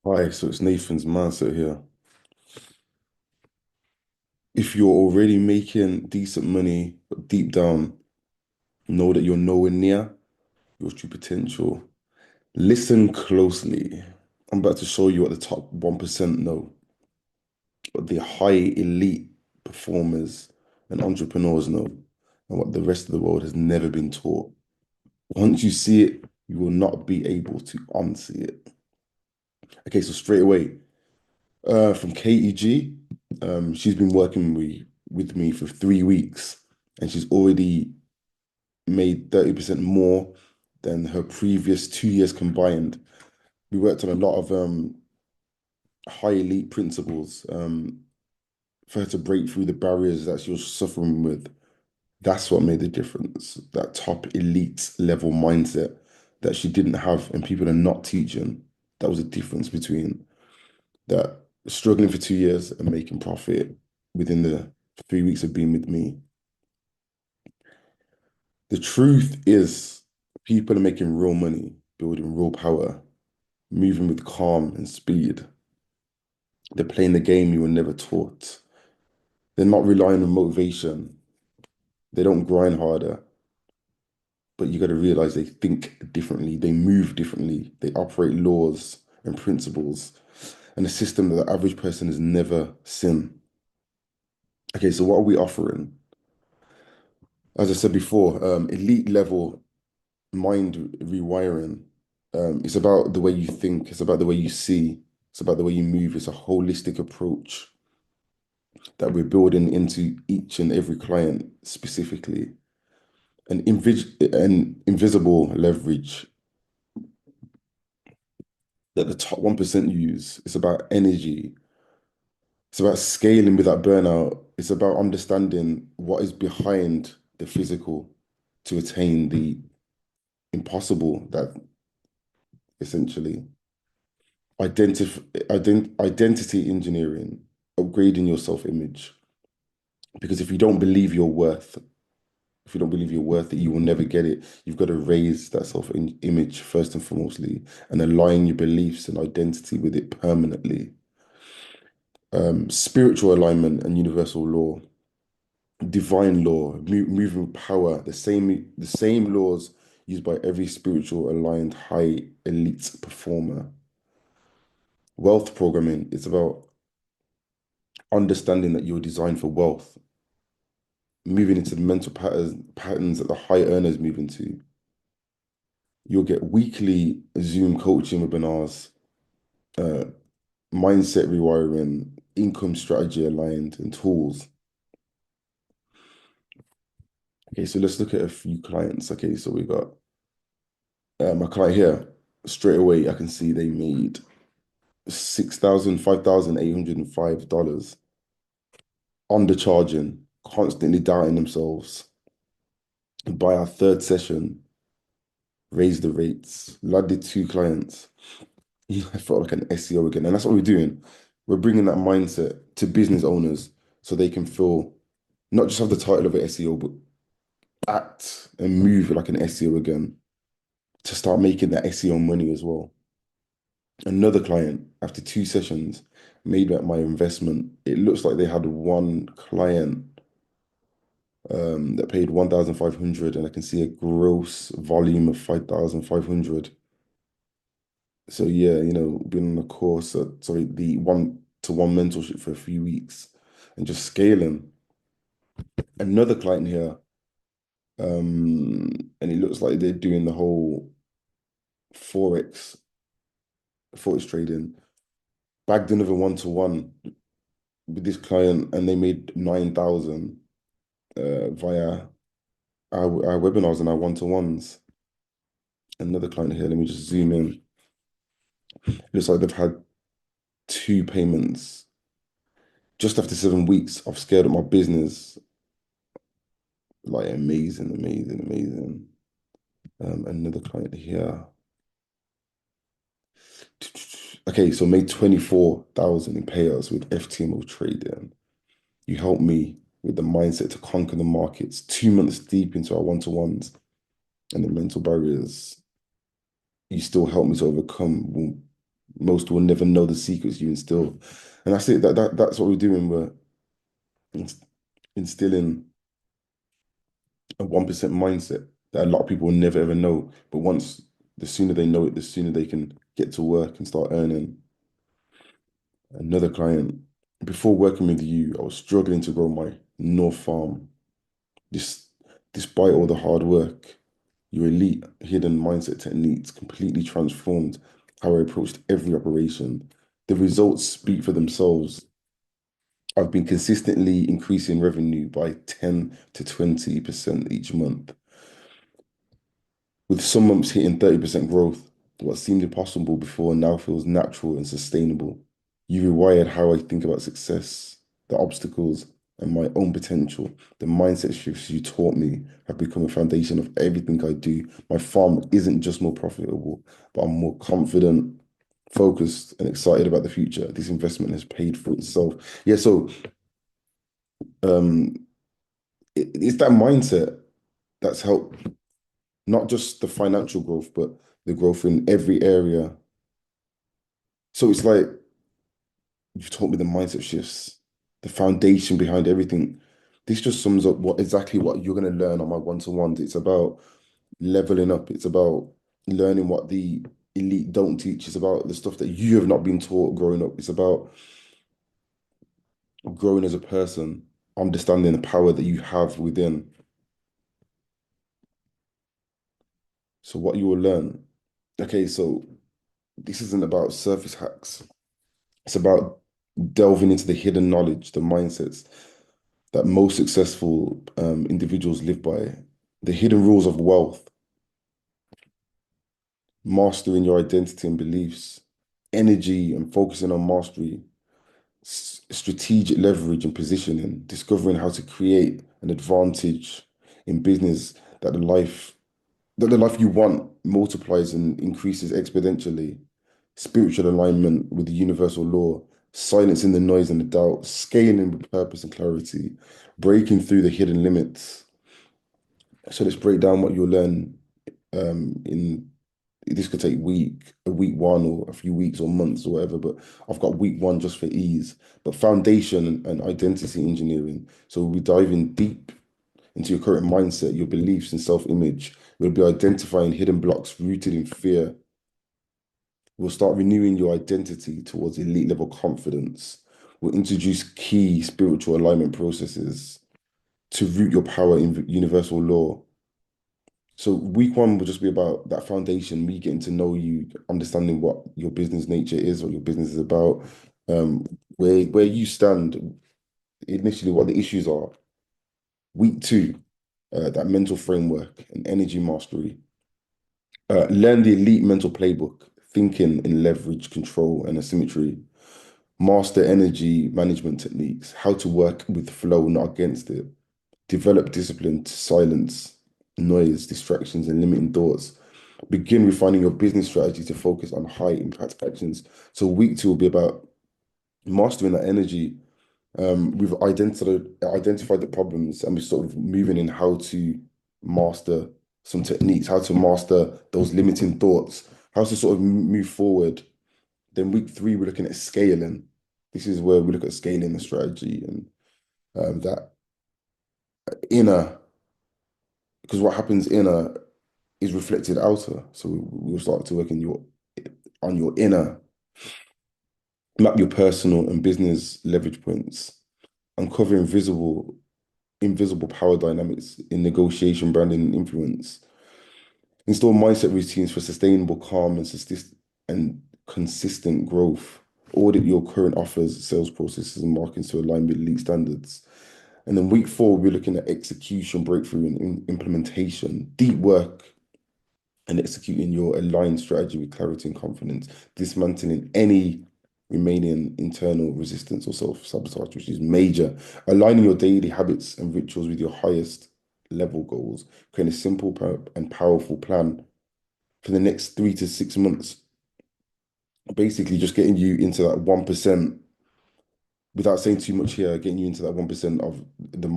Hi, so it's Nathan's mindset here. If you're already making decent money, but deep down know that you're nowhere near your true potential, listen closely. I'm about to show you what the top 1% know, what the high elite performers and entrepreneurs know, and what the rest of the world has never been taught. Once you see it, you will not be able to unsee it. Okay, so straight away, from KEG. She's been working with me for 3 weeks and she's already made 30% more than her previous 2 years combined. We worked on a lot of high elite principles for her to break through the barriers that she was suffering with. That's what made the difference. That top elite level mindset that she didn't have and people are not teaching. That was a difference between that struggling for 2 years and making profit within the 3 weeks of being with me. The truth is, people are making real money, building real power, moving with calm and speed. They're playing the game you were never taught. They're not relying on motivation. They don't grind harder, but you got to realize they think differently. They move differently. They operate laws and principles and a system that the average person has never seen. Okay, so what are we offering? As I said before, elite level mind rewiring. It's about the way you think, it's about the way you see, it's about the way you move. It's a holistic approach that we're building into each and every client specifically. An invisible leverage that the top 1% use. It's about energy. It's about scaling without burnout. It's about understanding what is behind the physical to attain the impossible that essentially identity engineering, upgrading your self-image. Because if you don't believe you're worth it, you will never get it. You've got to raise that self-image first and foremostly and align your beliefs and identity with it permanently. Spiritual alignment and universal law, divine law, moving power, the same laws used by every spiritual aligned high elite performer. Wealth programming, it's about understanding that you're designed for wealth, moving into the mental patterns that the high earners move into. You'll get weekly Zoom coaching webinars, uh, mindset rewiring, income strategy aligned, and tools. Okay, so let's look at a few clients. Okay, so we got my client here. Straight away, I can see they made $5,805 undercharging, constantly doubting themselves. By our third session, raised the rates. Lad did two clients. I felt like an SEO again. And that's what we're doing. We're bringing that mindset to business owners so they can feel not just have the title of an SEO, but act and move like an SEO again to start making that SEO money as well. Another client, after two sessions, made back my investment. It looks like they had one client that paid 1,500 and I can see a gross volume of 5,500. So yeah, been on the course, sorry, the one-to-one mentorship for a few weeks and just scaling. Another client here, and it looks like they're doing the whole Forex, Forex trading. Bagged another one-to-one with this client and they made 9,000 via our webinars and our one-to-ones. Another client here, let me just zoom in. It looks like they've had two payments just after 7 weeks. I've scaled up my business. Like amazing, amazing, amazing. Another client here. Okay, so made 24,000 in payouts with FTMO trading. You helped me with the mindset to conquer the markets 2 months deep into our one-to-ones and the mental barriers. You still help me to overcome Most will never know the secrets you instill. And that's it. That's what we're doing. We're instilling a 1% mindset that a lot of people will never ever know. But once, the sooner they know it, the sooner they can get to work and start earning. Another client, before working with you, I was struggling to grow my North Farm. Just despite all the hard work, your elite hidden mindset techniques completely transformed how I approached every operation. The results speak for themselves. I've been consistently increasing revenue by 10 to 20% each month, with some months hitting 30% growth. What seemed impossible before now feels natural and sustainable. You rewired how I think about success, the obstacles, and my own potential. The mindset shifts you taught me have become a foundation of everything I do. My farm isn't just more profitable, but I'm more confident, focused, and excited about the future. This investment has paid for itself. Yeah, so um, it's that mindset that's helped not just the financial growth, but the growth in every area. So it's like you've taught me the mindset shifts, the foundation behind everything. This just sums up what exactly what you're going to learn on my one-to-ones. It's about leveling up. It's about learning what the elite don't teach. It's about the stuff that you have not been taught growing up. It's about growing as a person, understanding the power that you have within. So what you will learn. Okay, so this isn't about surface hacks. It's about delving into the hidden knowledge, the mindsets that most successful individuals live by, the hidden rules of wealth, mastering your identity and beliefs, energy and focusing on mastery, strategic leverage and positioning, discovering how to create an advantage in business that the life you want multiplies and increases exponentially, spiritual alignment with the universal law, silencing the noise and the doubt, scaling with purpose and clarity, breaking through the hidden limits. So let's break down what you'll learn in this could take a week one or a few weeks or months or whatever, but I've got week one just for ease. But foundation and identity engineering. So we'll be diving deep into your current mindset, your beliefs and self-image. We'll be identifying hidden blocks rooted in fear. We'll start renewing your identity towards elite level confidence. We'll introduce key spiritual alignment processes to root your power in universal law. So week one will just be about that foundation, me getting to know you, understanding what your business nature is, what your business is about, where you stand, initially what the issues are. Week two, that mental framework and energy mastery. Learn the elite mental playbook, thinking in leverage, control, and asymmetry. Master energy management techniques, how to work with flow, not against it. Develop discipline to silence noise, distractions, and limiting thoughts. Begin refining your business strategy to focus on high impact actions. So week two will be about mastering that energy. We've identified the problems and we're sort of moving in how to master some techniques, how to master those limiting thoughts, how to sort of move forward. Then week three, we're looking at scaling. This is where we look at scaling the strategy and that inner, because what happens inner is reflected outer. So we'll start to work in on your inner, map your personal and business leverage points, uncover invisible power dynamics in negotiation, branding, and influence. Install mindset routines for sustainable, calm, and consistent growth. Audit your current offers, sales processes, and marketing to align with elite standards. And then week four, we're looking at execution, breakthrough, and implementation. Deep work and executing your aligned strategy with clarity and confidence, dismantling any remaining internal resistance or self-sabotage, which is major. Aligning your daily habits and rituals with your highest level goals, creating a simple and powerful plan for the next 3 to 6 months. Basically, just getting you into that 1%, without saying too much here, getting you into that 1% of the